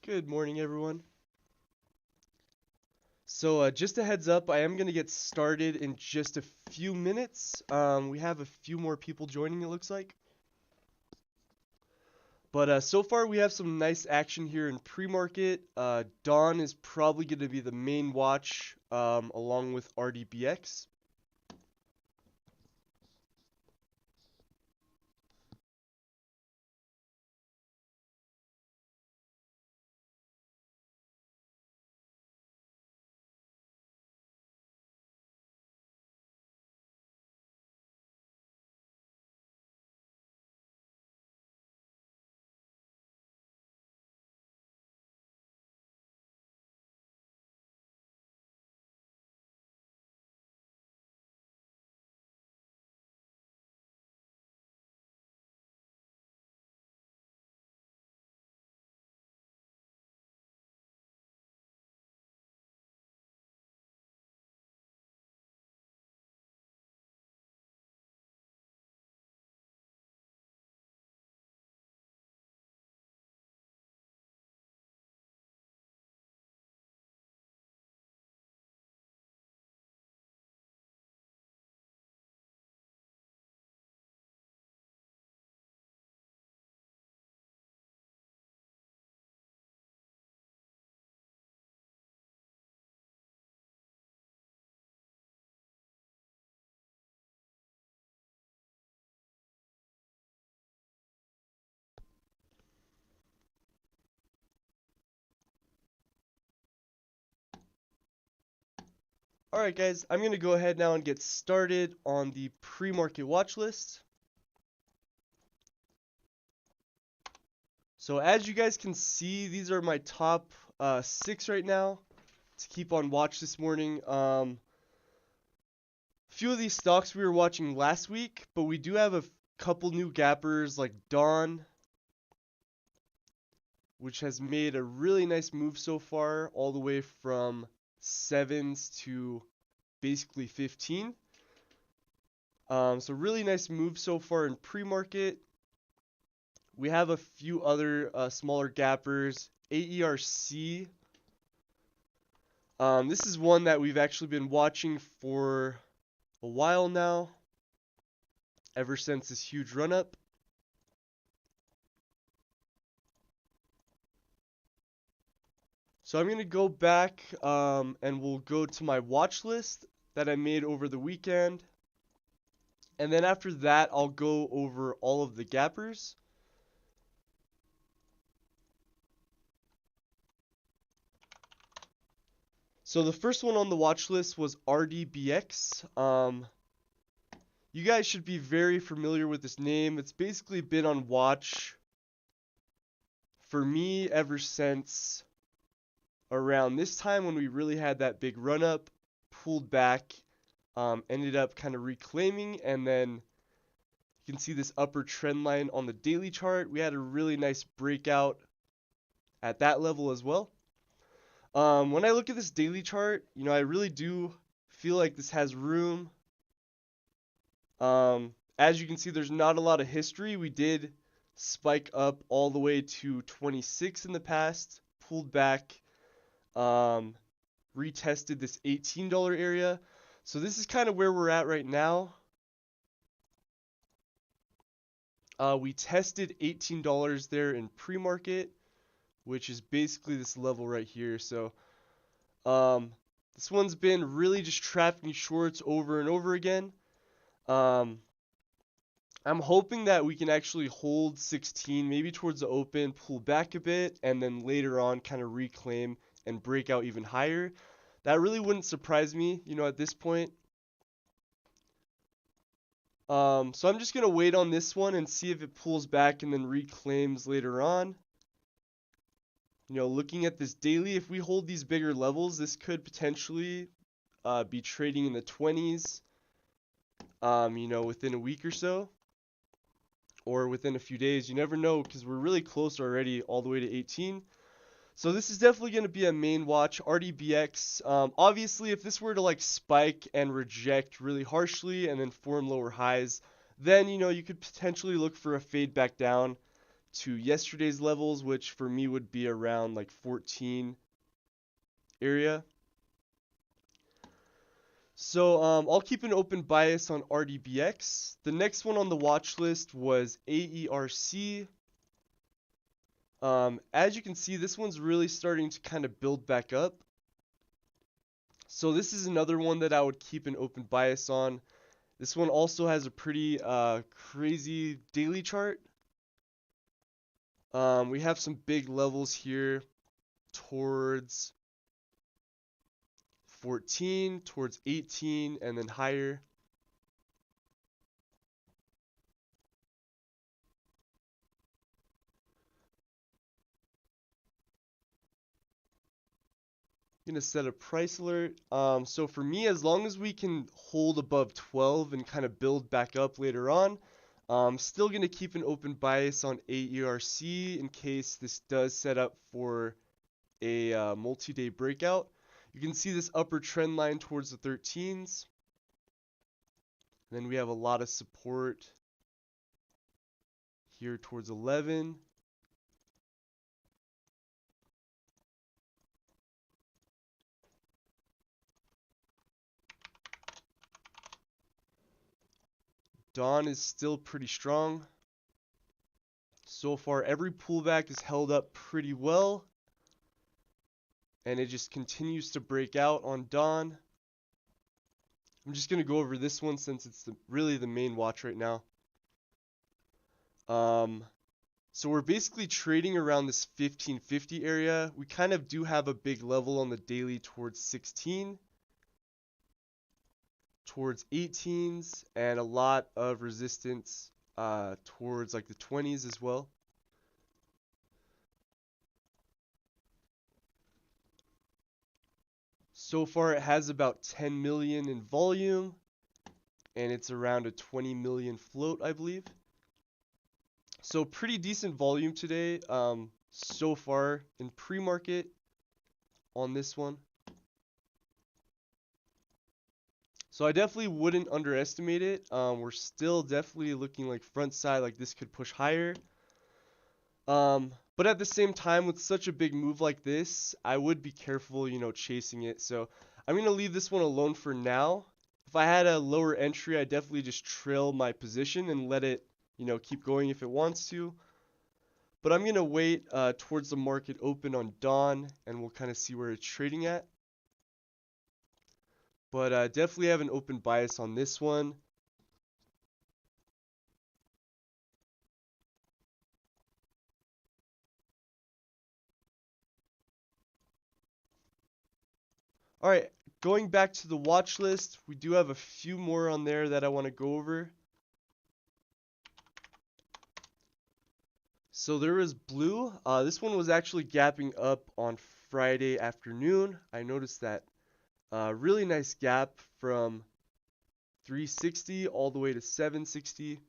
Good morning, everyone. Just a heads up, I am going to get started in just a few minutes. We have a few more people joining, it looks like. But so far, we have some nice action here in pre-market. Dawn is probably going to be the main watch, along with RDBX. Alright guys, I'm going to go ahead now and get started on the pre-market watch list. So as you guys can see, these are my top 6 right now to keep on watch this morning. Few of these stocks we were watching last week, but we do have a couple new gappers like Dawn, which has made a really nice move so far, all the way from 7s to basically 15. So really nice move so far in pre-market. We have a few other smaller gappers. AERC. This is one that we've actually been watching for a while now, ever since this huge run up. So I'm going to go back and we'll go to my watch list that I made over the weekend. And then after that, I'll go over all of the gappers. So the first one on the watch list was RDBX. You guys should be very familiar with this name. It's basically been on watch for me ever since around this time when we really had that big run up, pulled back, ended up kind of reclaiming, and then you can see this upper trend line on the daily chart. We had a really nice breakout at that level as well. When I look at this daily chart, I really do feel like this has room. As you can see, there's not a lot of history. We did spike up all the way to 26 in the past, pulled back, retested this $18 area. So this is kind of where we're at right now. We tested $18 there in pre-market, which is basically this level right here. So this one's been really just trapping shorts over and over again. I'm hoping that we can actually hold 16, maybe towards the open, pull back a bit, and then later on kind of reclaim and break out even higher. That really wouldn't surprise me, at this point. So I'm just going to wait on this one and see if it pulls back and then reclaims later on. Looking at this daily, if we hold these bigger levels, this could potentially be trading in the 20s, within a week or so, or within a few days. You never know, because we're really close already all the way to 18. So this is definitely going to be a main watch. RDBX, obviously if this were to like spike and reject really harshly and then form lower highs, then you could potentially look for a fade back down to yesterday's levels, which for me would be around like 14 area. So I'll keep an open bias on RDBX. The next one on the watch list was AERC. As you can see, this one's really starting to kind of build back up. So this is another one that I would keep an open bias on. This one also has a pretty crazy daily chart. We have some big levels here towards 14, towards 18, and then higher. I'm gonna set a price alert. So for me, as long as we can hold above 12 and kind of build back up later on, I'm still gonna keep an open bias on AERC in case this does set up for a multi-day breakout. You can see this upper trend line towards the 13s. Then we have a lot of support here towards 11. Dawn is still pretty strong. So far, every pullback is held up pretty well. And it just continues to break out on Dawn. I'm just going to go over this one since it's really the main watch right now. So we're basically trading around this 1550 area. We kind of do have a big level on the daily towards 16. Towards 18s. And a lot of resistance towards like the 20s as well. So far it has about 10 million in volume, and it's around a 20 million float, I believe. So pretty decent volume today so far in pre-market on this one. So I definitely wouldn't underestimate it. We're still definitely looking like front side, like this could push higher. But at the same time, with such a big move like this, I would be careful, chasing it. So I'm going to leave this one alone for now. If I had a lower entry, I'd definitely just trail my position and let it, keep going if it wants to. But I'm going to wait towards the market open on Dawn, and we'll kind of see where it's trading at. But definitely have an open bias on this one. Alright, going back to the watch list, we do have a few more on there that I want to go over. So there is Blue. This one was actually gapping up on Friday afternoon. I noticed that really nice gap from 360 all the way to 760.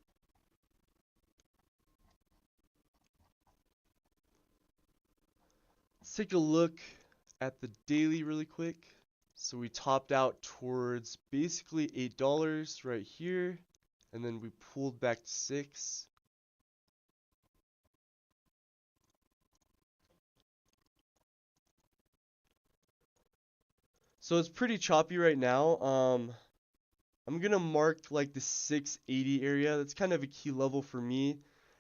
Let's take a look at the daily really quick. So we topped out towards basically $8 right here, and then we pulled back to 6. So it's pretty choppy right now. I'm gonna mark like the 680 area. That's kind of a key level for me.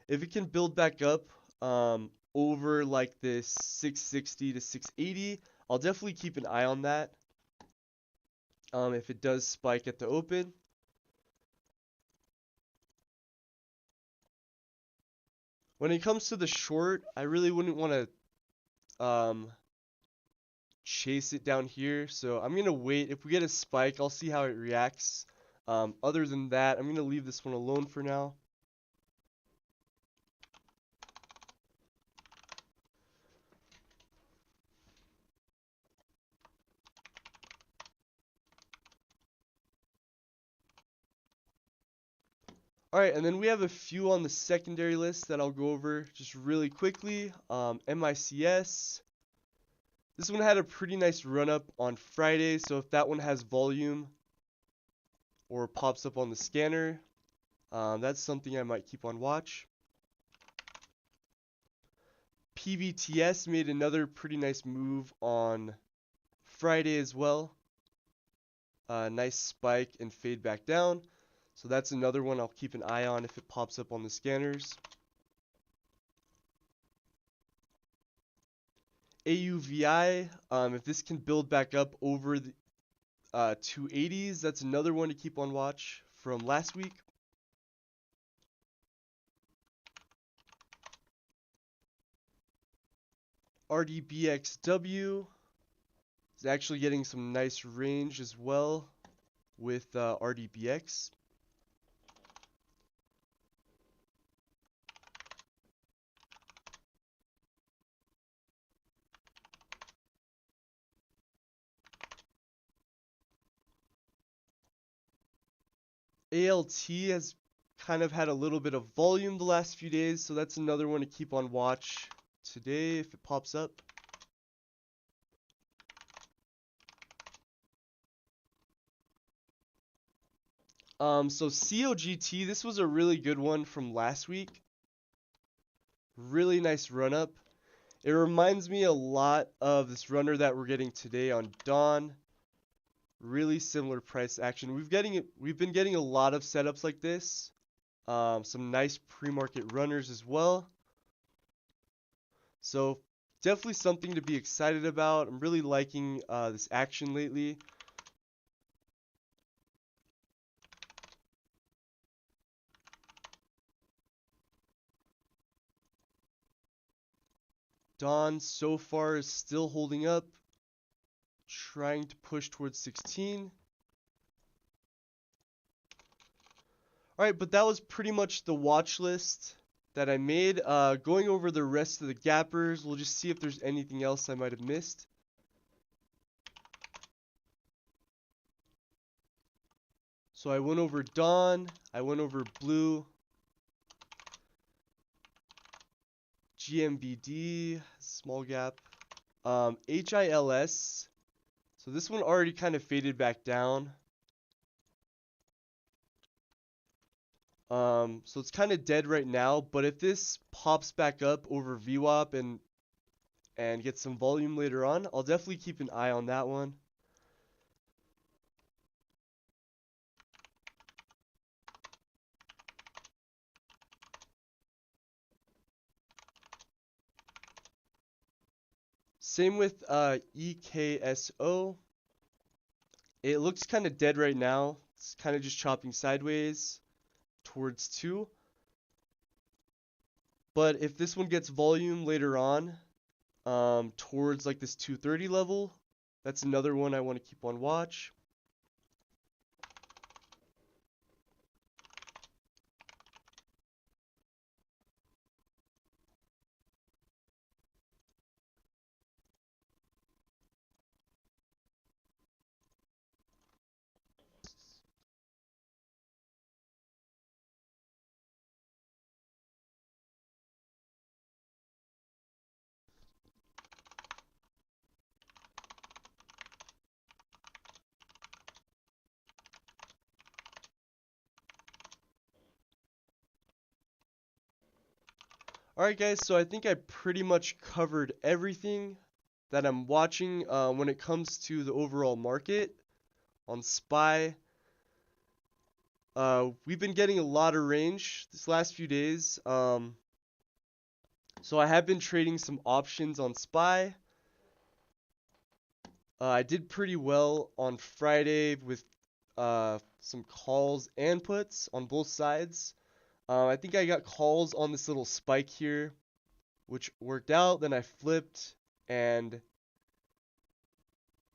If it can build back up over like this 660 to 680, I'll definitely keep an eye on that. If it does spike at the open. When it comes to the short, I really wouldn't want to chase it down here. So I'm going to wait. If we get a spike, I'll see how it reacts. Other than that, I'm going to leave this one alone for now. Alright, and then we have a few on the secondary list that I'll go over just really quickly. MICS. This one had a pretty nice run up on Friday, so if that one has volume or pops up on the scanner, that's something I might keep on watch. PVTS made another pretty nice move on Friday as well. Nice spike and fade back down. So that's another one I'll keep an eye on if it pops up on the scanners. AUVI, if this can build back up over the 280s, that's another one to keep on watch from last week. RDBXW is actually getting some nice range as well with RDBX. ALT has kind of had a little bit of volume the last few days, so that's another one to keep on watch today if it pops up. So COGT, this was a really good one from last week. Really nice run up. It reminds me a lot of this runner that we're getting today on Dawn. Really similar price action. We've been getting a lot of setups like this. Some nice pre-market runners as well. So definitely something to be excited about. I'm really liking this action lately. Dawn so far is still holding up, trying to push towards 16. Alright, but that was pretty much the watch list that I made. Going over the rest of the gappers, we'll just see if there's anything else I might have missed. So I went over Dawn, I went over Blue, GMBD, small gap, HILS. So this one already kind of faded back down. So it's kind of dead right now, but if this pops back up over VWAP and gets some volume later on, I'll definitely keep an eye on that one. Same with EKSO. It looks kind of dead right now. It's kind of just chopping sideways towards 2. But if this one gets volume later on, towards like this 230 level, that's another one I want to keep on watch. Alright guys, so I think I pretty much covered everything that I'm watching when it comes to the overall market on SPY. We've been getting a lot of range this last few days. So I have been trading some options on SPY. I did pretty well on Friday with some calls and puts on both sides. I think I got calls on this little spike here, which worked out. Then I flipped and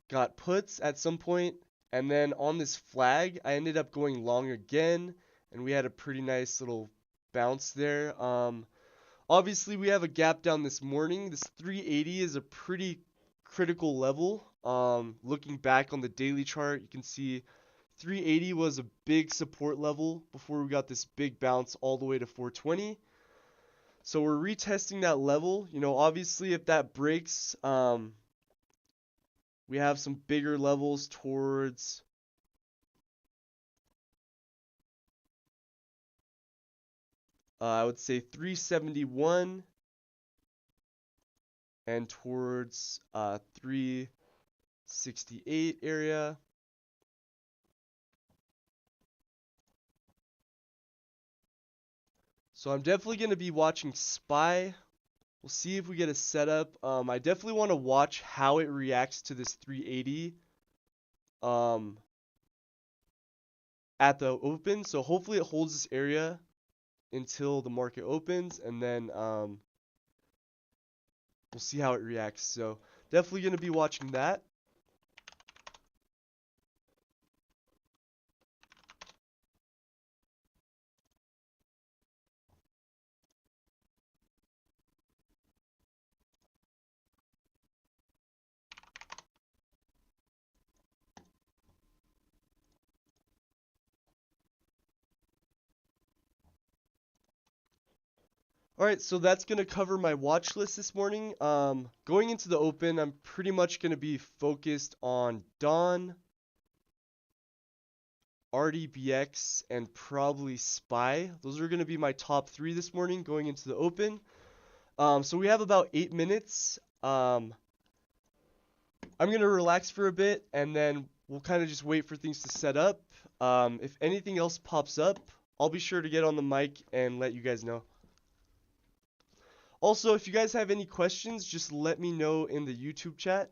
got puts at some point. And then on this flag, I ended up going long again. And we had a pretty nice little bounce there. Obviously, we have a gap down this morning. This 380 is a pretty critical level. Looking back on the daily chart, you can see 380 was a big support level before we got this big bounce all the way to 420. So we're retesting that level. You know, obviously if that breaks, we have some bigger levels towards I would say 371 and towards 368 area. So I'm definitely going to be watching SPY. We'll see if we get a setup. I definitely want to watch how it reacts to this 380 at the open. So hopefully it holds this area until the market opens, and then we'll see how it reacts. So definitely going to be watching that. Alright, so that's going to cover my watch list this morning. Going into the open, I'm pretty much going to be focused on Dawn, RDBX, and probably SPY. Those are going to be my top 3 this morning going into the open. So we have about 8 minutes. I'm going to relax for a bit, and then we'll kind of just wait for things to set up. If anything else pops up, I'll be sure to get on the mic and let you guys know. Also, if you guys have any questions, just let me know in the YouTube chat.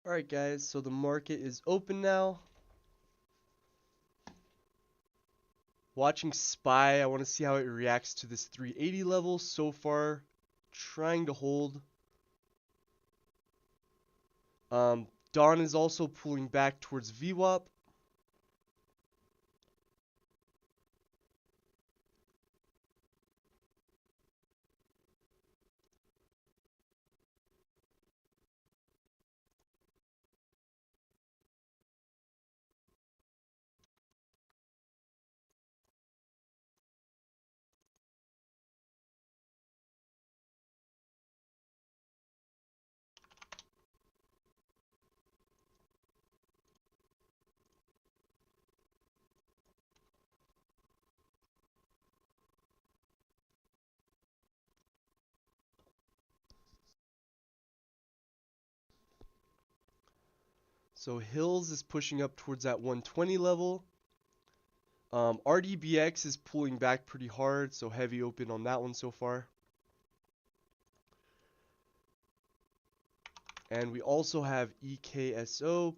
Alright guys, so the market is open now. Watching SPY, I want to see how it reacts to this 380 level. So far, trying to hold. Dawn is also pulling back towards VWAP. So Hills is pushing up towards that 120 level. RDBX is pulling back pretty hard, so heavy open on that one so far. And we also have EKSO.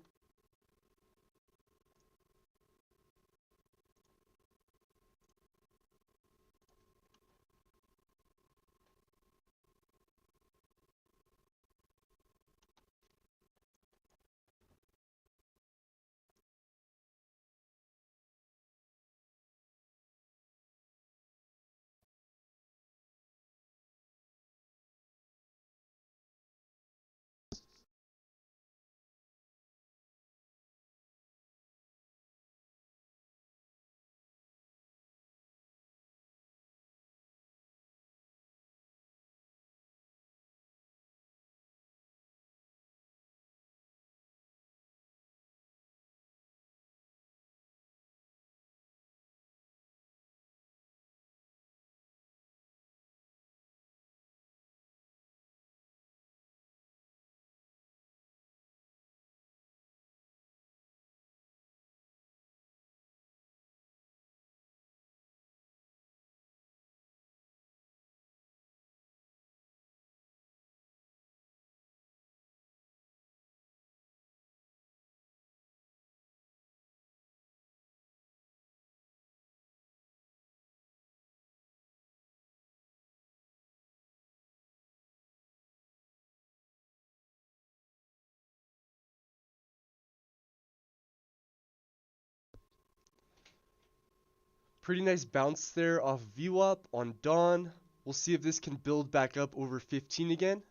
Pretty nice bounce there off VWAP on Dawn. We'll see if this can build back up over 15 again.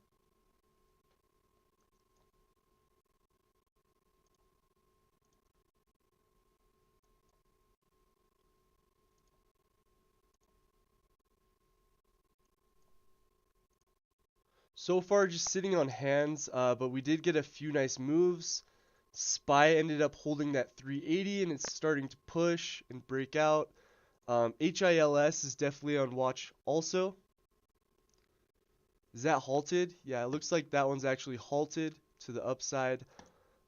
So far just sitting on hands, but we did get a few nice moves. SPY ended up holding that 380 and it's starting to push and break out. HILS is definitely on watch also. Is that halted? Yeah, it looks like that one's actually halted to the upside.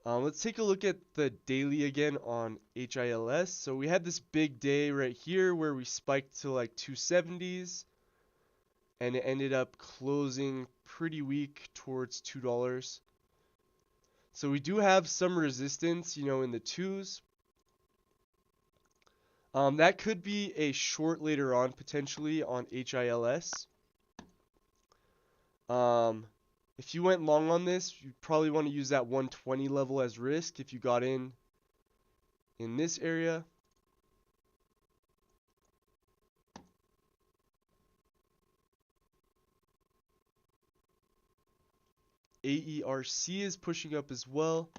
Let's take a look at the daily again on HILS. So we had this big day right here where we spiked to like 270s and it ended up closing pretty weak towards $2. So we do have some resistance, you know, in the twos. That could be a short later on potentially on HILS. If you went long on this, you probably want to use that 120 level as risk if you got in this area. AERC is pushing up as well.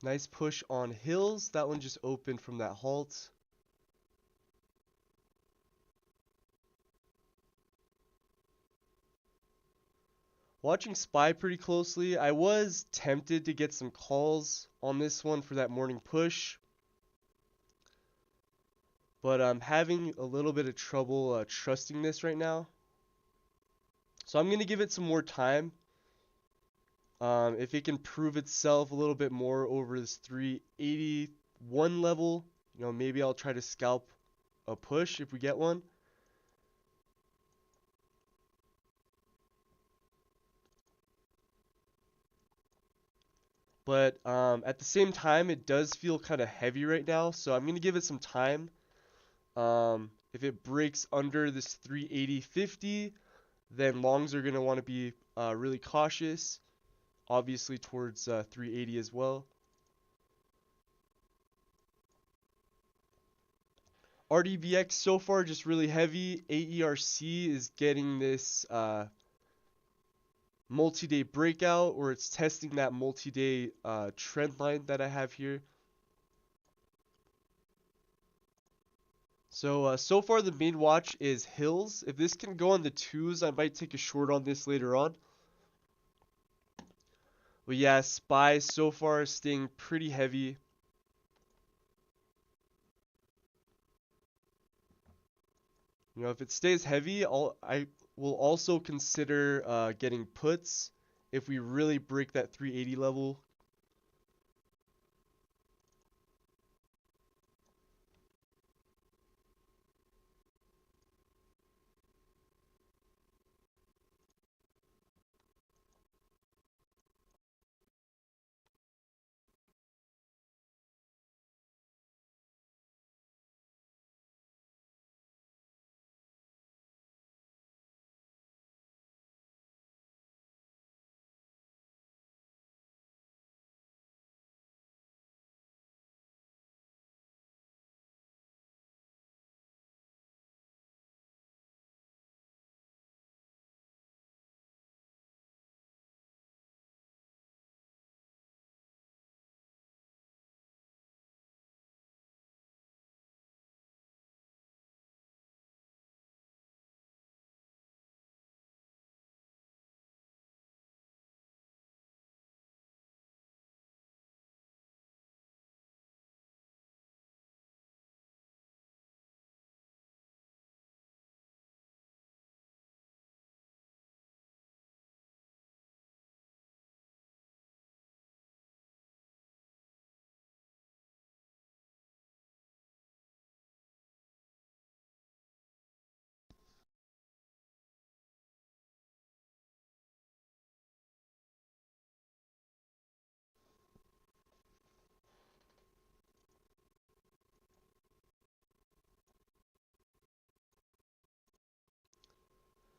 Nice push on Hills. That one just opened from that halt. Watching SPY pretty closely, I was tempted to get some calls on this one for that morning push, but I'm having a little bit of trouble trusting this right now. So I'm going to give it some more time. If it can prove itself a little bit more over this 381 level, maybe I'll try to scalp a push if we get one. But at the same time, it does feel kind of heavy right now, so I'm going to give it some time. If it breaks under this 380.50, then longs are going to want to be really cautious, obviously towards 380 as well. RDBX so far just really heavy. AERC is getting this multi-day breakout, or it's testing that multi-day trend line that I have here. So far the main watch is Hills. If this can go on the twos, I might take a short on this later on. But yeah, SPY so far is staying pretty heavy. If it stays heavy, I will also consider getting puts if we really break that 380 level.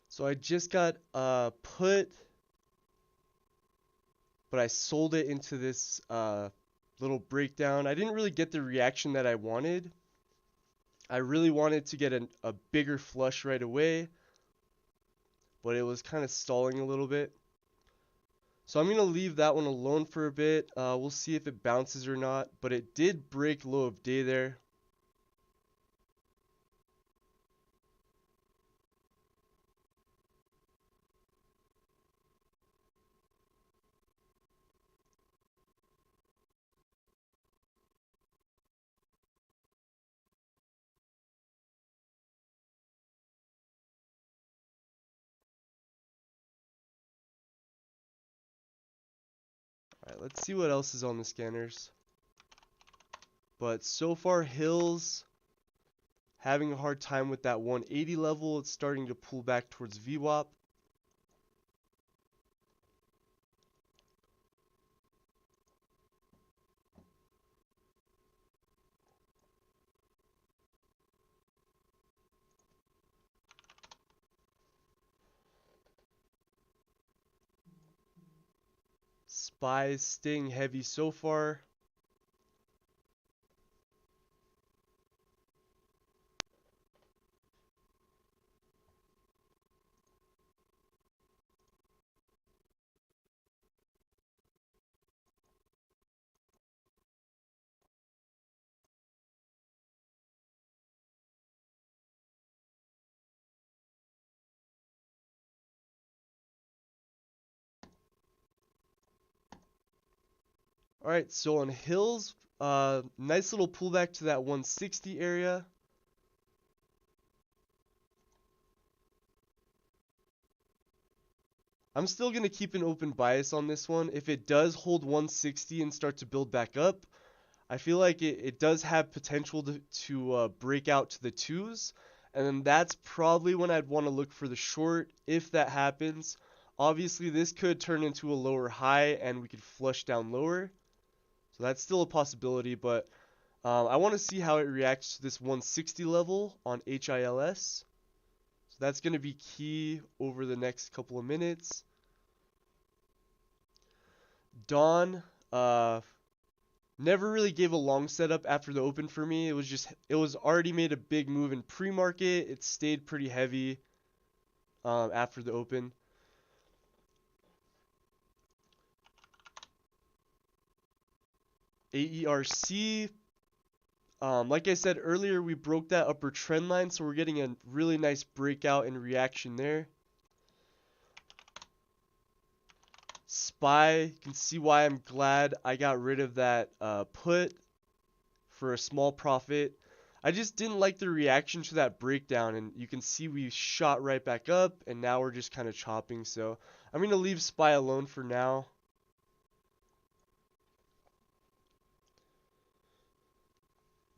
So I just got put, but I sold it into this little breakdown. I didn't really get the reaction that I wanted. I really wanted to get a bigger flush right away, but it was kind of stalling a little bit. So I'm going to leave that one alone for a bit. We'll see if it bounces or not, but it did break low of day there. Alright, let's see what else is on the scanners. But so far, Hills having a hard time with that 180 level. It's starting to pull back towards VWAP. SPY staying heavy so far. All right, so on hills, nice little pullback to that 160 area. I'm still going to keep an open bias on this one. If it does hold 160 and start to build back up, I feel like it does have potential to break out to the twos. And then that's probably when I'd want to look for the short if that happens. Obviously, this could turn into a lower high and we could flush down lower. So that's still a possibility, but I want to see how it reacts to this 160 level on HILS. So that's going to be key over the next couple of minutes. Dawn never really gave a long setup after the open for me. It was already made a big move in pre-market. It stayed pretty heavy after the open. AERC, like I said earlier, we broke that upper trend line, so we're getting a really nice breakout and reaction there. SPY, you can see why I'm glad I got rid of that put for a small profit. I just didn't like the reaction to that breakdown, and you can see we shot right back up, and now we're just kind of chopping. So I'm going to leave SPY alone for now.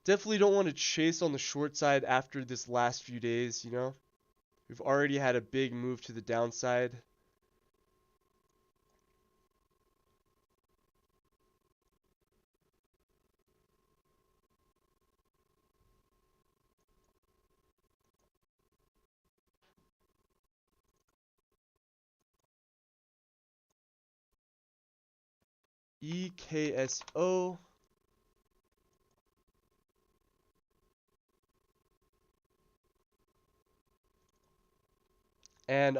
Definitely don't want to chase on the short side after this last few days, you know. We've already had a big move to the downside. EKSO. And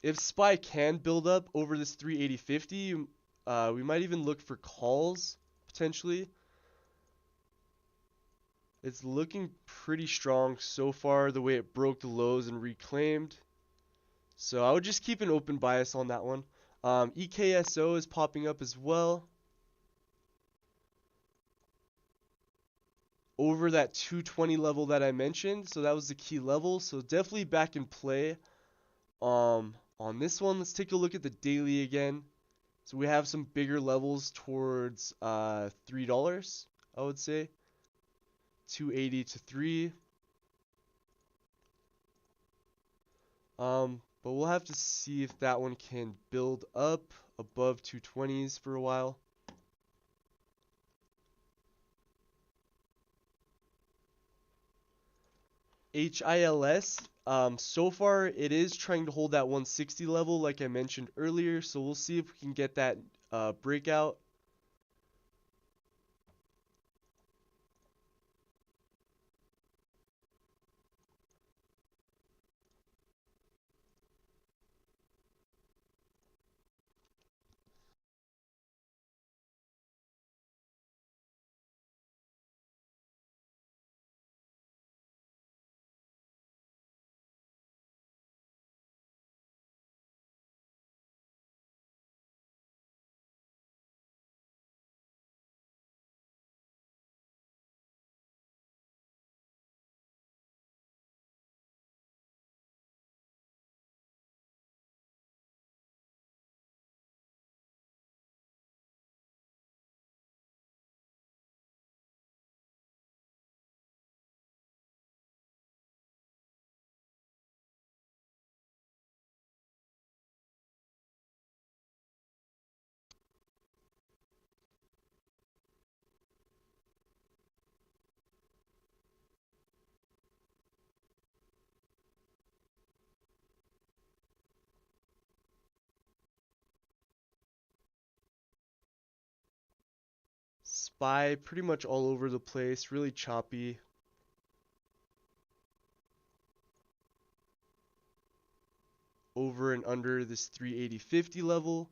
if SPY can build up over this 380.50, we might even look for calls potentially. It's looking pretty strong so far the way it broke the lows and reclaimed. So I would just keep an open bias on that one. EKSO is popping up as well. Over that 220 level that I mentioned. So that was the key level. So definitely back in play. On this one, let's take a look at the daily again. So we have some bigger levels towards $3, I would say. 280 to 3. But we'll have to see if that one can build up above 220s for a while. HILS, so far it is trying to hold that 160 level like I mentioned earlier, so we'll see if we can get that breakout. SPY pretty much all over the place, really choppy. Over and under this 380.50 level.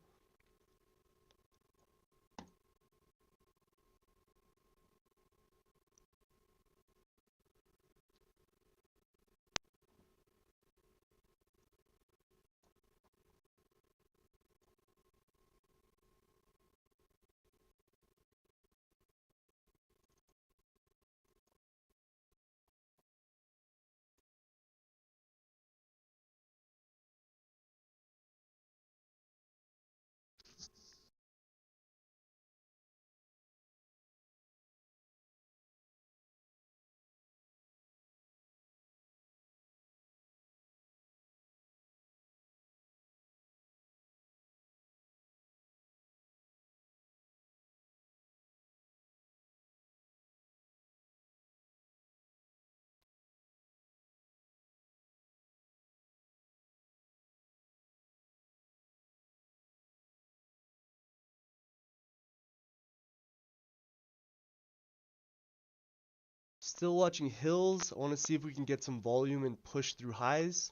Still watching Hills. I want to see if we can get some volume and push through highs.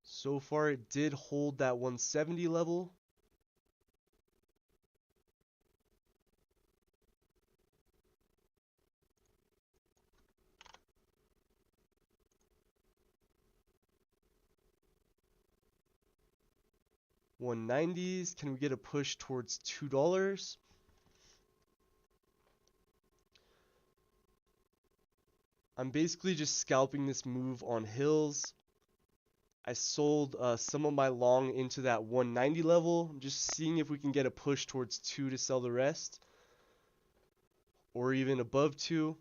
So far, it did hold that 170 level. $190s. Can we get a push towards $2? I'm basically just scalping this move on Hills. I sold some of my long into that 190 level. I'm just seeing if we can get a push towards 2 to sell the rest. Or even above 2.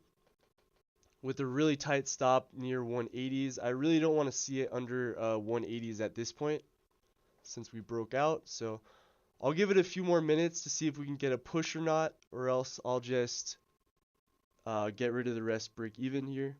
With a really tight stop near 180s. I really don't want to see it under 180s at this point, since we broke out. So I'll give it a few more minutes to see if we can get a push or not, or else I'll just get rid of the rest, break even here.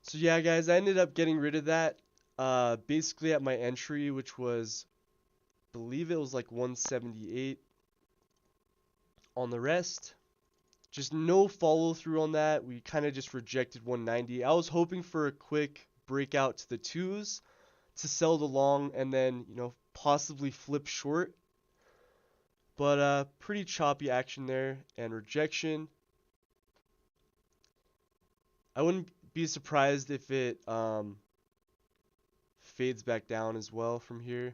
So yeah, guys, I ended up getting rid of that basically at my entry, which was, I believe it was like 178 on the rest. Just no follow through on that. We kind of just rejected 190. I was hoping for a quick breakout to the 2s to sell the long and then, possibly flip short. But pretty choppy action there and rejection. I wouldn't be surprised if it fades back down as well from here.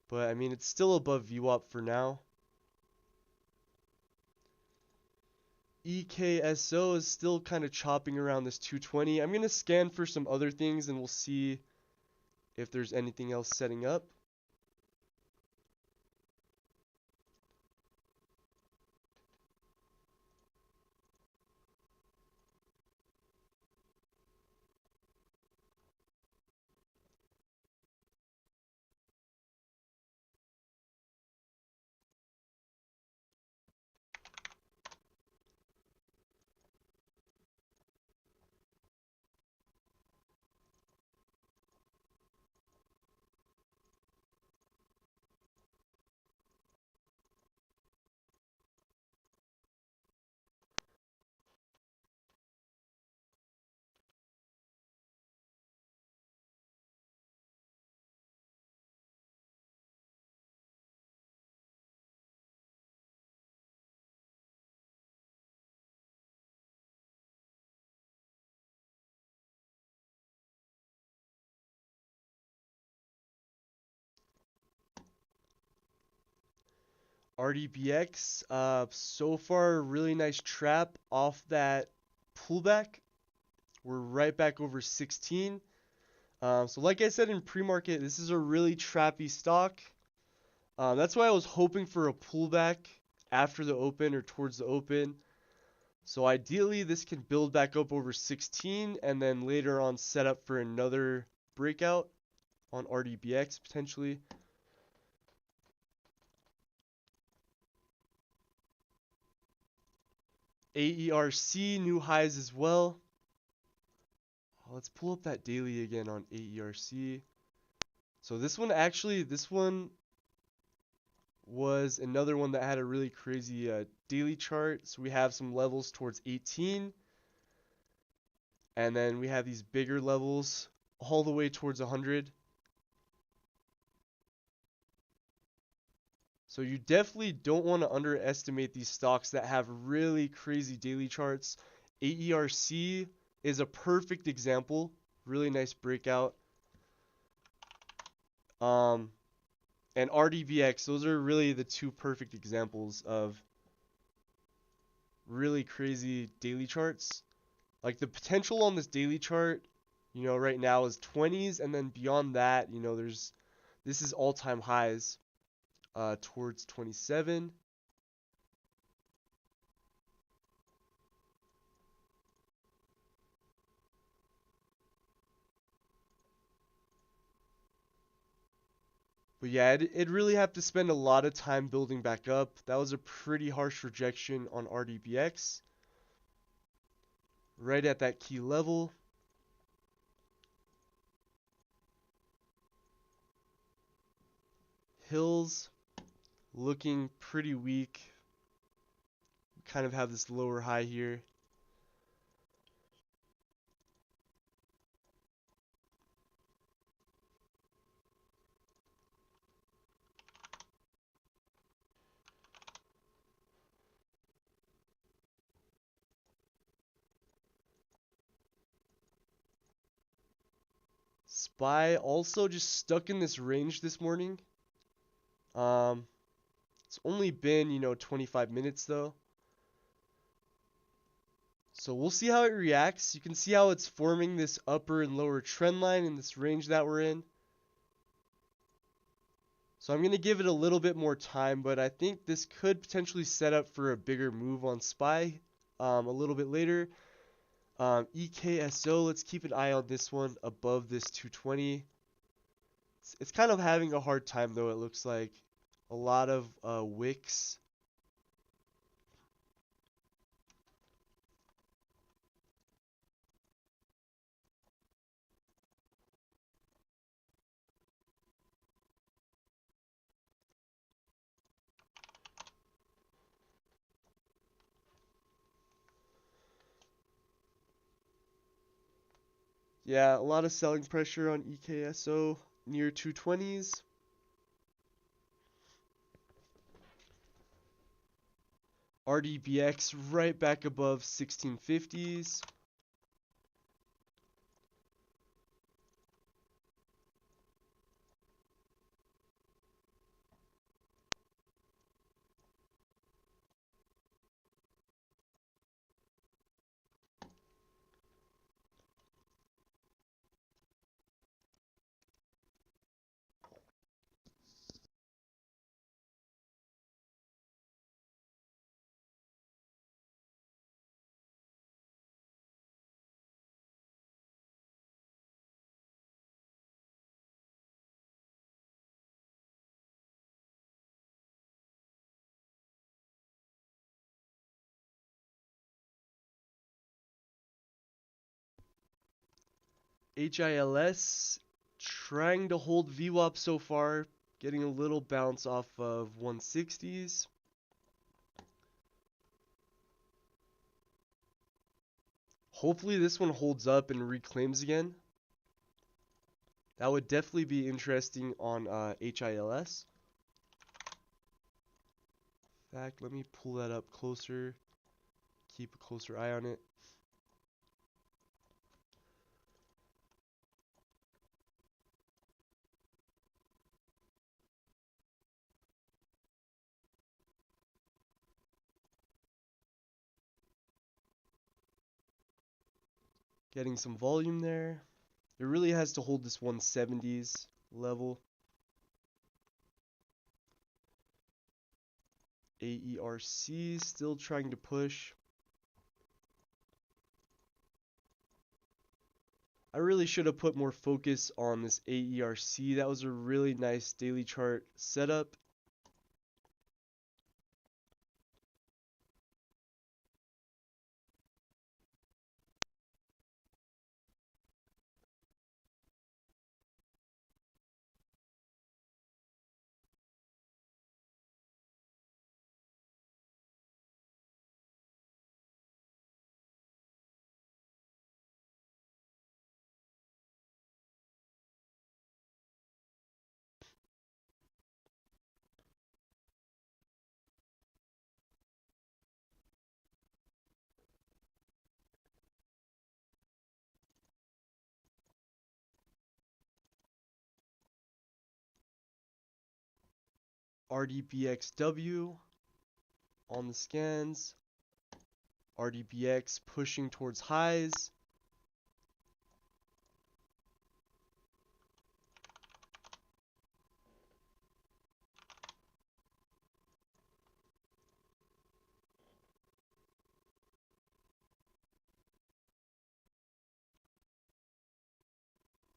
But I mean, it's still above VWAP for now. EKSO is still kind of chopping around this 220. I'm going to scan for some other things and we'll see if there's anything else setting up. RDBX, so far really nice trap off that pullback. We're right back over 16. So like I said in pre-market, this is a really trappy stock. That's why I was hoping for a pullback after the open or towards the open. So ideally this can build back up over 16 and then later on set up for another breakout on RDBX potentially. AERC, new highs as well. Let's pull up that daily again on AERC. So this one was another one that had a really crazy daily chart. So we have some levels towards 18. And then we have these bigger levels all the way towards 100. So you definitely don't want to underestimate these stocks that have really crazy daily charts. AERC is a perfect example. Really nice breakout. And RDBX, those are really the two perfect examples of really crazy daily charts. Like the potential on this daily chart, right now is 20s, and then beyond that, this is all-time highs. towards 27. But yeah, it'd really have to spend a lot of time building back up. That was a pretty harsh rejection on RDBX. Right at that key level. Hills looking pretty weak. Kind of have this lower high here. SPY also just stuck in this range this morning. It's only been, 25 minutes though. So we'll see how it reacts. You can see how it's forming this upper and lower trend line in this range that we're in. So I'm going to give it a little bit more time, but I think this could potentially set up for a bigger move on SPY a little bit later. EKSO, let's keep an eye on this one above this 220. It's kind of having a hard time though, it looks like. A lot of wicks. Yeah, a lot of selling pressure on EKSO near 220s. RDBX right back above 1650s. HILS trying to hold VWAP so far, getting a little bounce off of 160s. Hopefully this one holds up and reclaims again. That would definitely be interesting on HILS. In fact, let me pull that up closer. Keep a closer eye on it. Getting some volume there. It really has to hold this 170s level. AERC still trying to push. I really should have put more focus on this AERC. That was a really nice daily chart setup. RDBXW on the scans. RDBX pushing towards highs.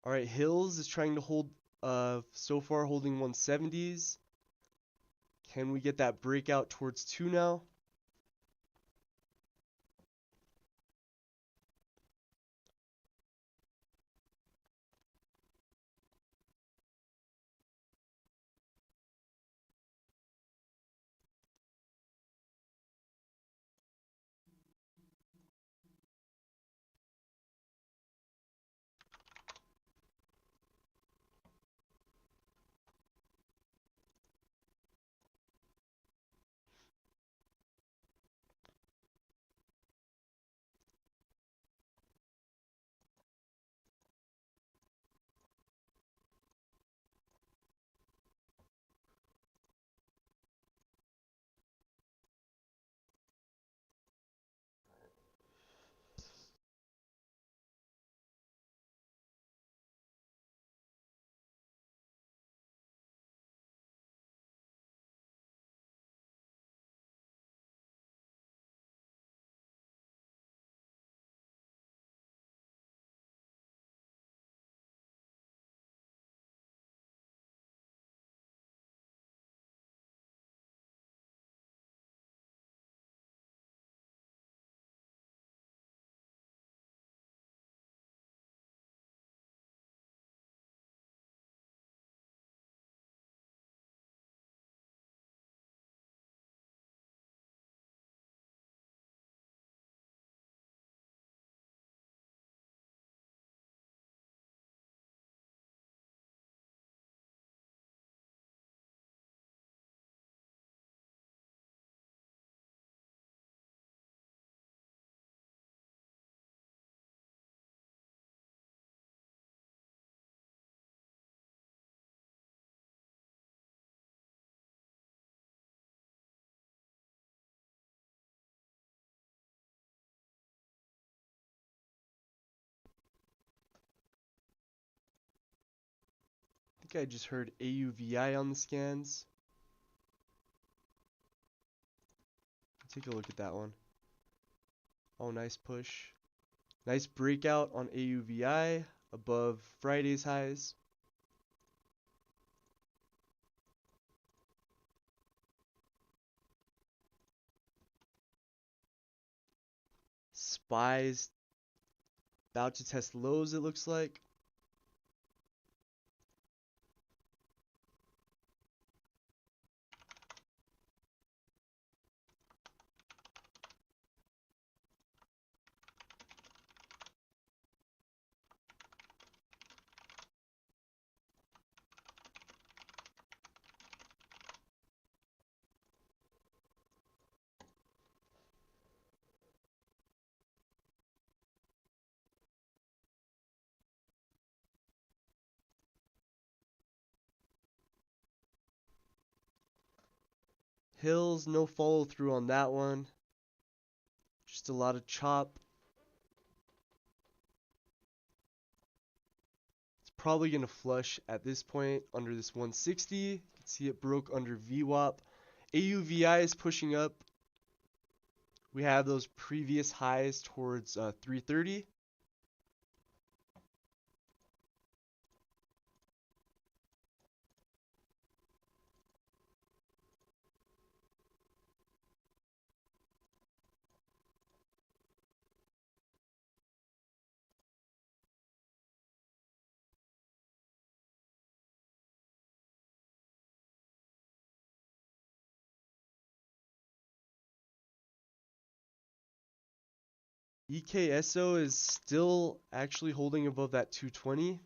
All right, Hills is trying to hold, so far holding 170s. Can we get that breakout towards 2 now? I think I just heard AUVI on the scans. Take a look at that one. Oh, nice push. Nice breakout on AUVI above Friday's highs. SPY's about to test lows, it looks like. Hills, no follow through on that one. Just a lot of chop. It's probably going to flush at this point under this 160. You can see it broke under VWAP. AUVI is pushing up. We have those previous highs towards 330. EKSO is still actually holding above that 220.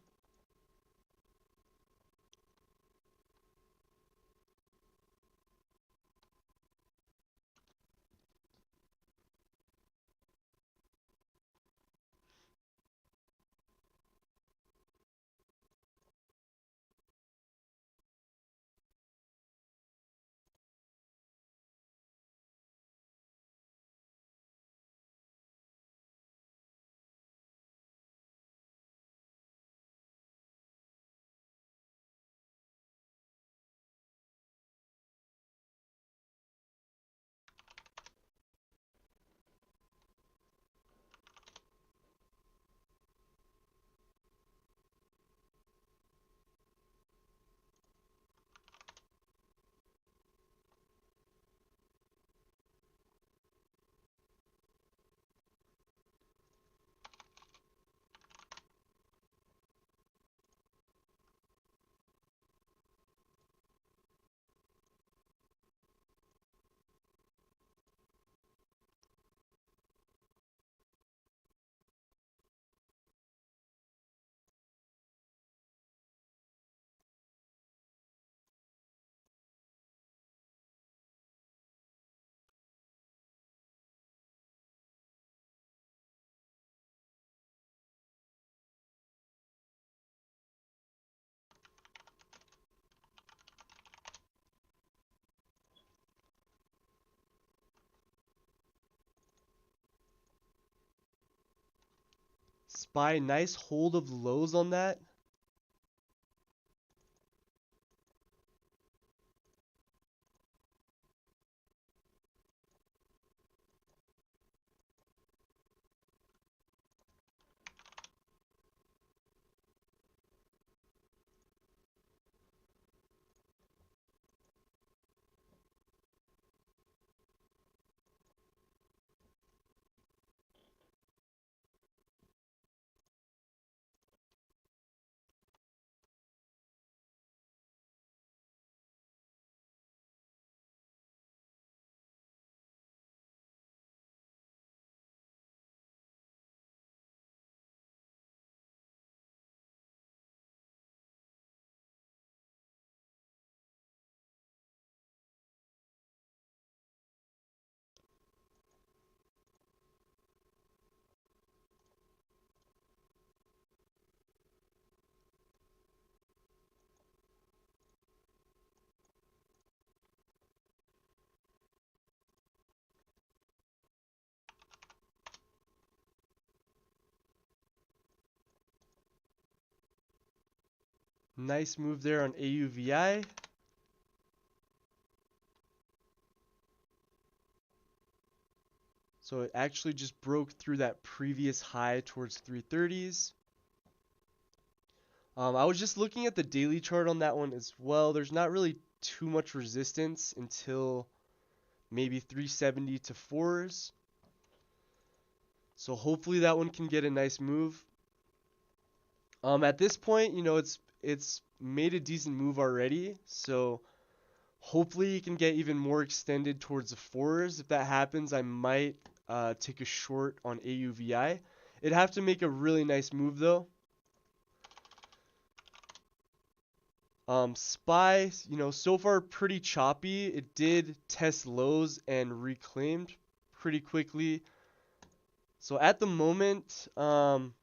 SPY, nice hold of the lows on that. Nice move there on AUVI. So it actually just broke through that previous high towards 330s. I was just looking at the daily chart on that one as well. There's not really too much resistance until maybe 370 to 4s. So hopefully that one can get a nice move. At this point, you know, it's made a decent move already. So hopefully it can get even more extended towards the 4s. If that happens, I might take a short on AUVI. It'd have to make a really nice move though. SPY, you know, so far pretty choppy. It did test lows and reclaimed pretty quickly. So at the moment, kind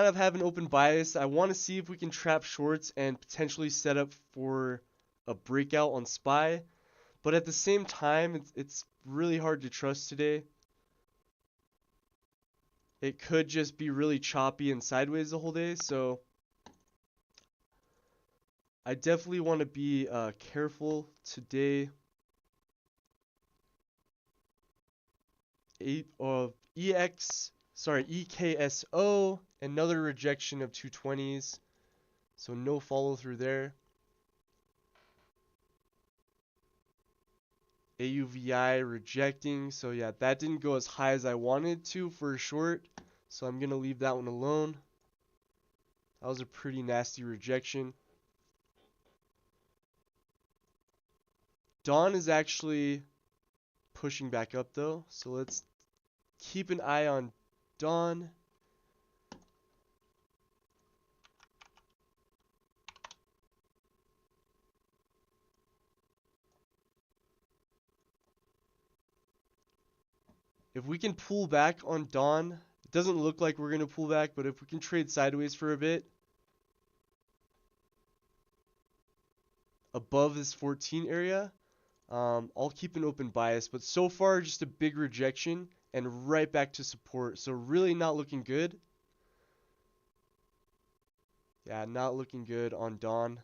of have an open bias. I want to see if we can trap shorts and potentially set up for a breakout on SPY. But at the same time, it's really hard to trust today. It could just be really choppy and sideways the whole day. So I definitely want to be careful today. EKSO, another rejection of 220s. So no follow through there. AUVI rejecting. So yeah, that didn't go as high as I wanted to for a short. So I'm going to leave that one alone. That was a pretty nasty rejection. Dawn is actually pushing back up though. So let's keep an eye on Dawn. If we can pull back on Dawn, it doesn't look like we're going to pull back, but if we can trade sideways for a bit, above this 14 area, I'll keep an open bias. But so far, just a big rejection and right back to support. So really not looking good. Yeah, not looking good on Dawn.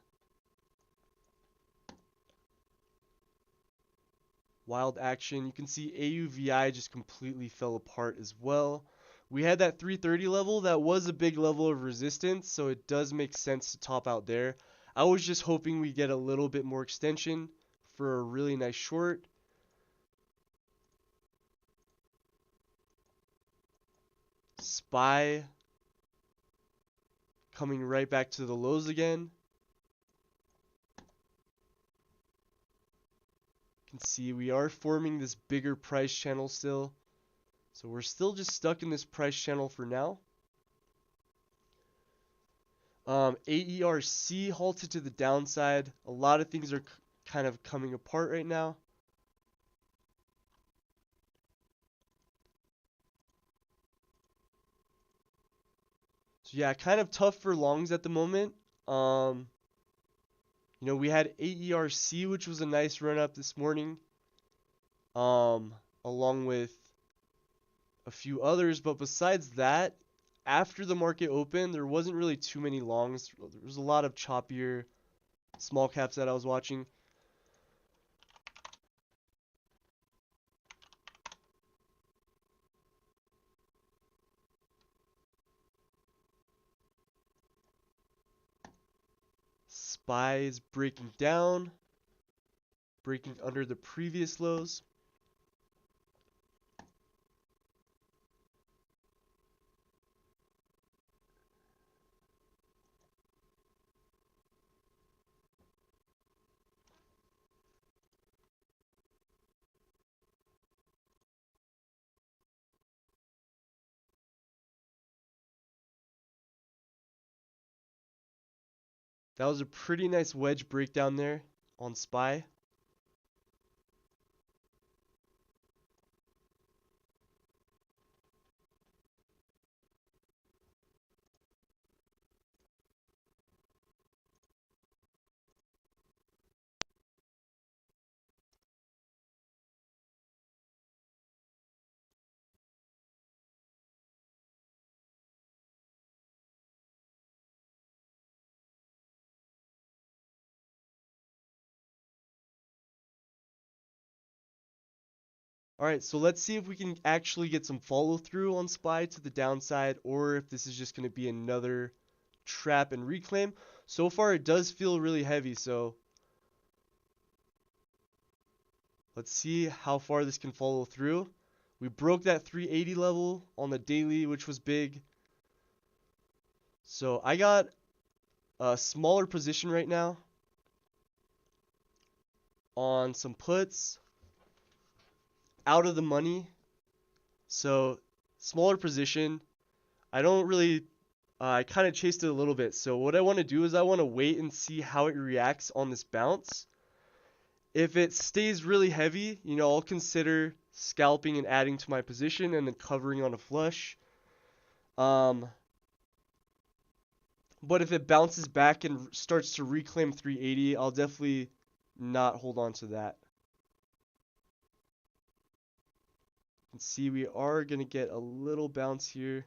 Wild action. You can see AUVI just completely fell apart as well. We had that 330 level. That was a big level of resistance, so it does make sense to top out there. I was just hoping we get a little bit more extension for a really nice short. SPY coming right back to the lows again. You can see we are forming this bigger price channel still. So we're still just stuck in this price channel for now. AERC halted to the downside. A lot of things are kind of coming apart right now. So yeah, kind of tough for longs at the moment. You know, we had AERC, which was a nice run up this morning. Along with a few others, but besides that, after the market opened, there wasn't really too many longs. There was a lot of choppier small caps that I was watching. SPY is breaking down, breaking under the previous lows. That was a pretty nice wedge breakdown there on SPY. Alright, so let's see if we can actually get some follow through on SPY to the downside, or if this is just going to be another trap and reclaim. So far it does feel really heavy, so let's see how far this can follow through. We broke that 380 level on the daily, which was big. So I got a smaller position right now on some puts out of the money. So smaller position. I don't really, I kind of chased it a little bit. So what I want to do is I want to wait and see how it reacts on this bounce. If it stays really heavy, I'll consider scalping and adding to my position and then covering on a flush. But if it bounces back and starts to reclaim 380, I'll definitely not hold on to that. And see, we are going to get a little bounce here.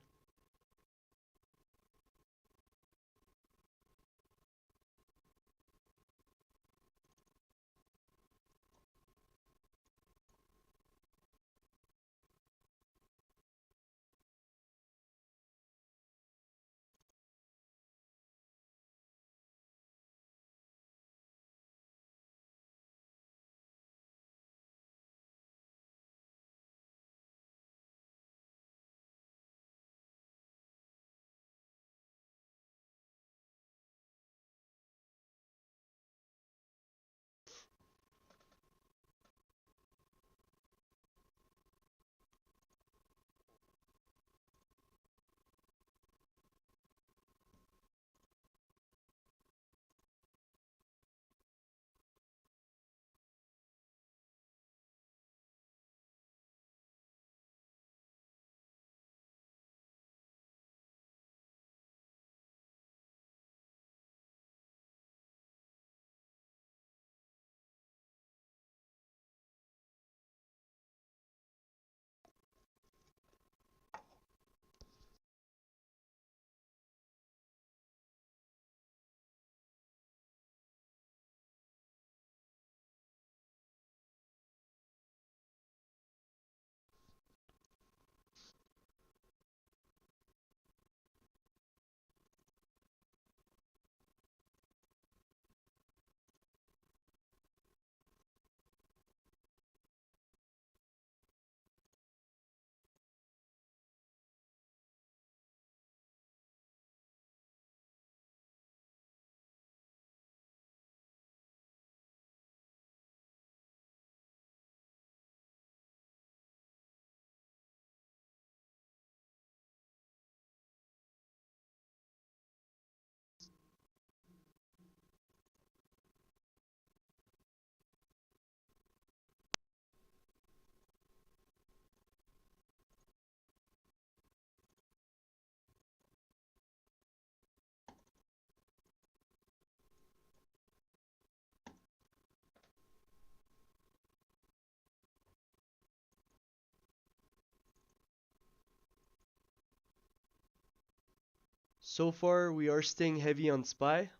So far, we are staying heavy on SPY.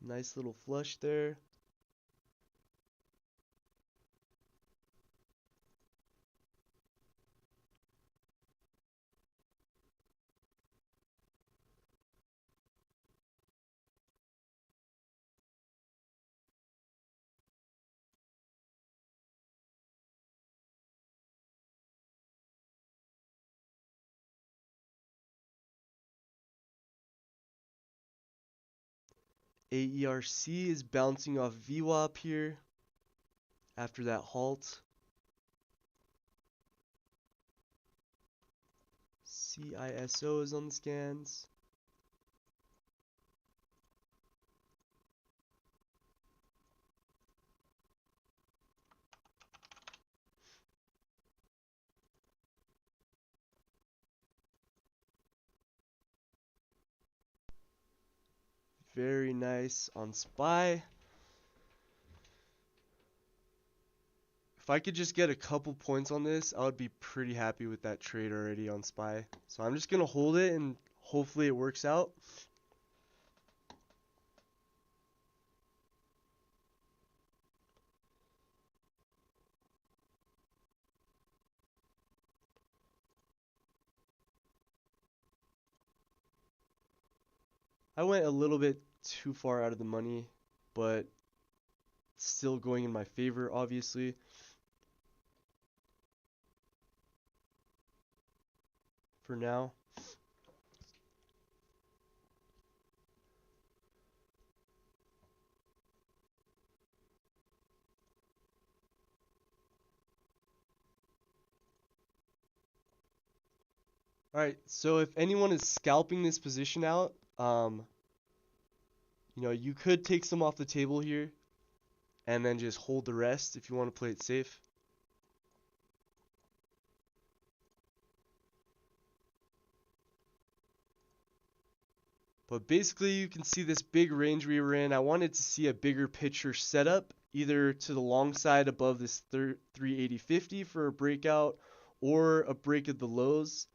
Nice little flush there. AERC is bouncing off VWAP here after that halt. CISO is on the scans. Very nice on SPY. If I could just get a couple points on this, I would be pretty happy with that trade already on SPY. So I'm just going to hold it and hopefully it works out. I went a little bit too far out of the money, but still going in my favor, obviously. For now. Alright, so if anyone is scalping this position out, you could take some off the table here and then just hold the rest if you want to play it safe. But basically, you can see this big range we were in. I wanted to see a bigger picture setup, either to the long side above this 380.50 for a breakout or a break of the lows.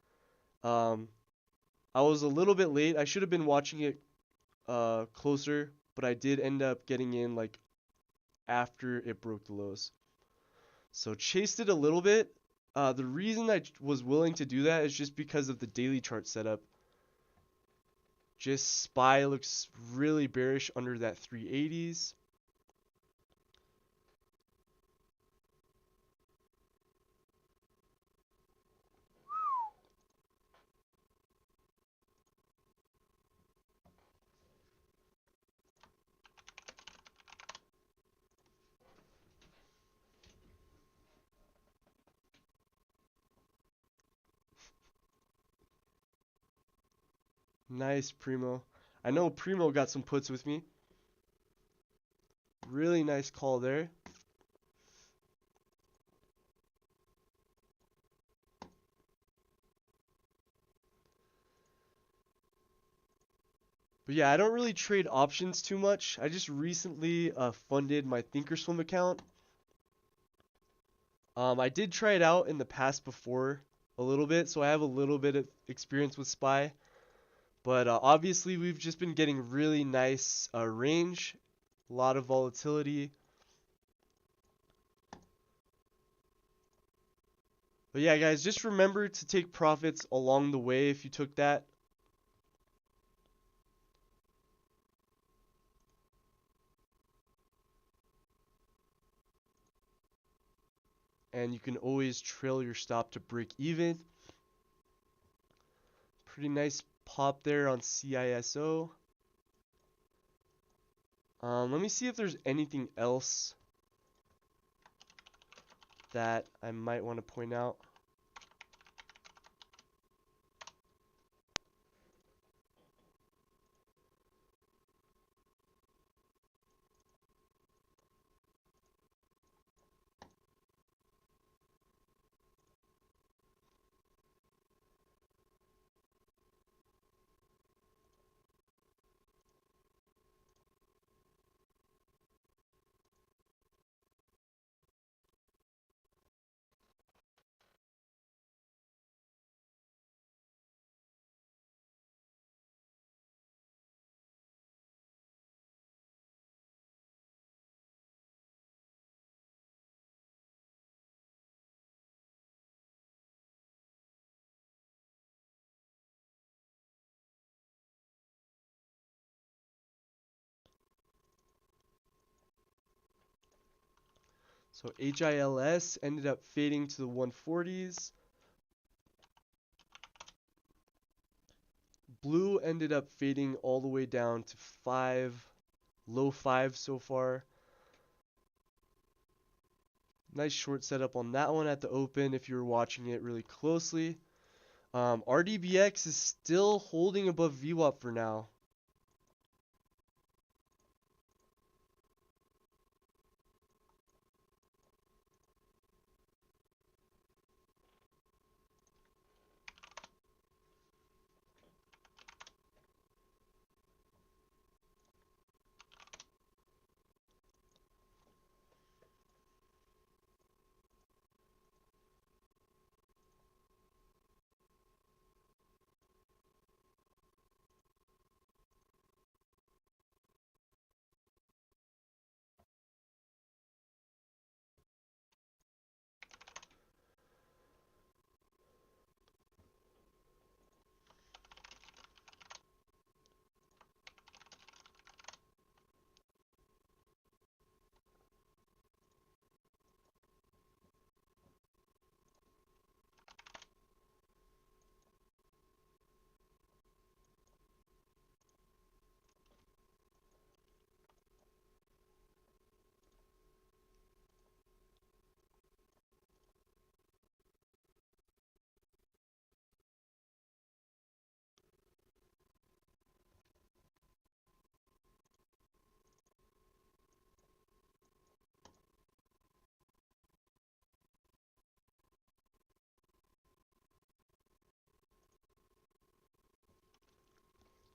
I was a little bit late. I should have been watching it closer, but I did end up getting in like after it broke the lows. So chased it a little bit. The reason I was willing to do that is just because of the daily chart setup. Just SPY looks really bearish under that 380s. Nice, Primo. I know Primo got some puts with me. Really nice call there. But yeah, I don't really trade options too much. I just recently funded my Thinkorswim account. I did try it out in the past before a little bit, so I have a little bit of experience with SPY. But obviously, we've just been getting really nice range, a lot of volatility. But yeah, guys, just remember to take profits along the way if you took that. And you can always trail your stop to break even. Pretty nice pop there on CISO. Let me see if there's anything else that I might want to point out. So HILS ended up fading to the 140s. Blue ended up fading all the way down to 5, low 5 so far. Nice short setup on that one at the open if you were watching it really closely. RDBX is still holding above VWAP for now.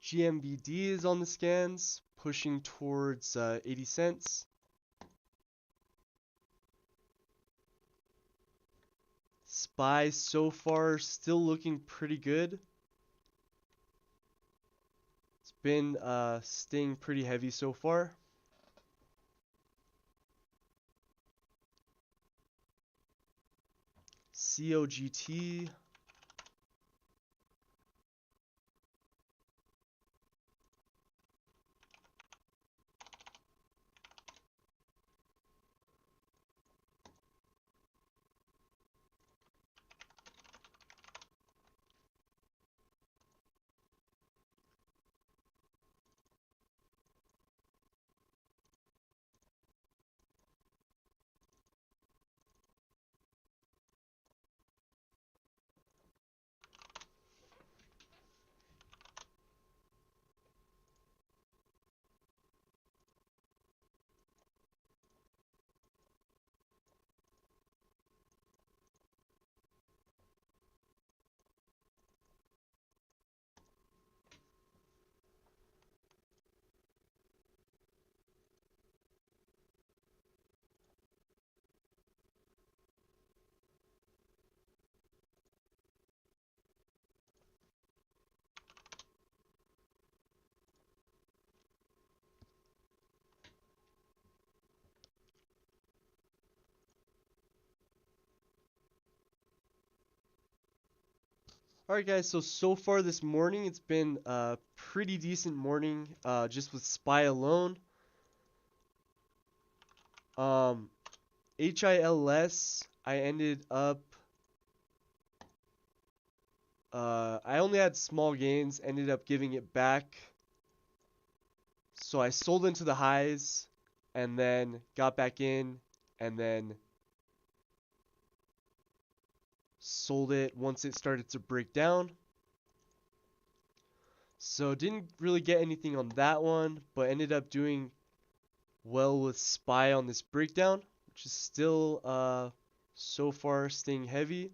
GMBD is on the scans, pushing towards 80 cents. SPY so far still looking pretty good. It's been staying pretty heavy so far. COGT. Alright guys, so far this morning it's been a pretty decent morning just with SPY alone. HILS, I ended up I only had small gains, ended up giving it back. So I sold into the highs and then got back in and then sold it once it started to break down. So didn't really get anything on that one, but ended up doing well with SPY on this breakdown, which is still so far staying heavy.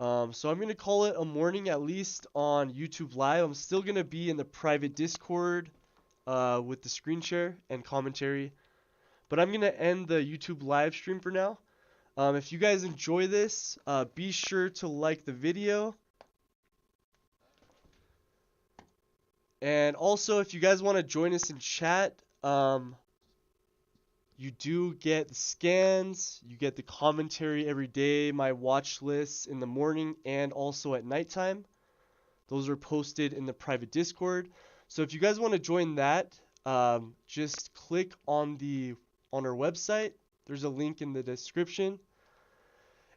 So I'm gonna call it a morning at least on YouTube Live. I'm still gonna be in the private Discord with the screen share and commentary, but I'm gonna end the YouTube live stream for now. If you guys enjoy this, be sure to like the video. And also, if you guys want to join us in chat, you do get the scans, you get the commentary every day, my watch lists in the morning and also at nighttime. Those are posted in the private Discord. So if you guys want to join that, just click on the on our website. There's a link in the description.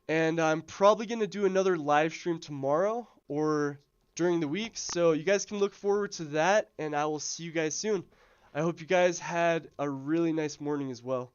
And I'm probably going to do another live stream tomorrow or during the week. So you guys can look forward to that, and I will see you guys soon. I hope you guys had a really nice morning as well.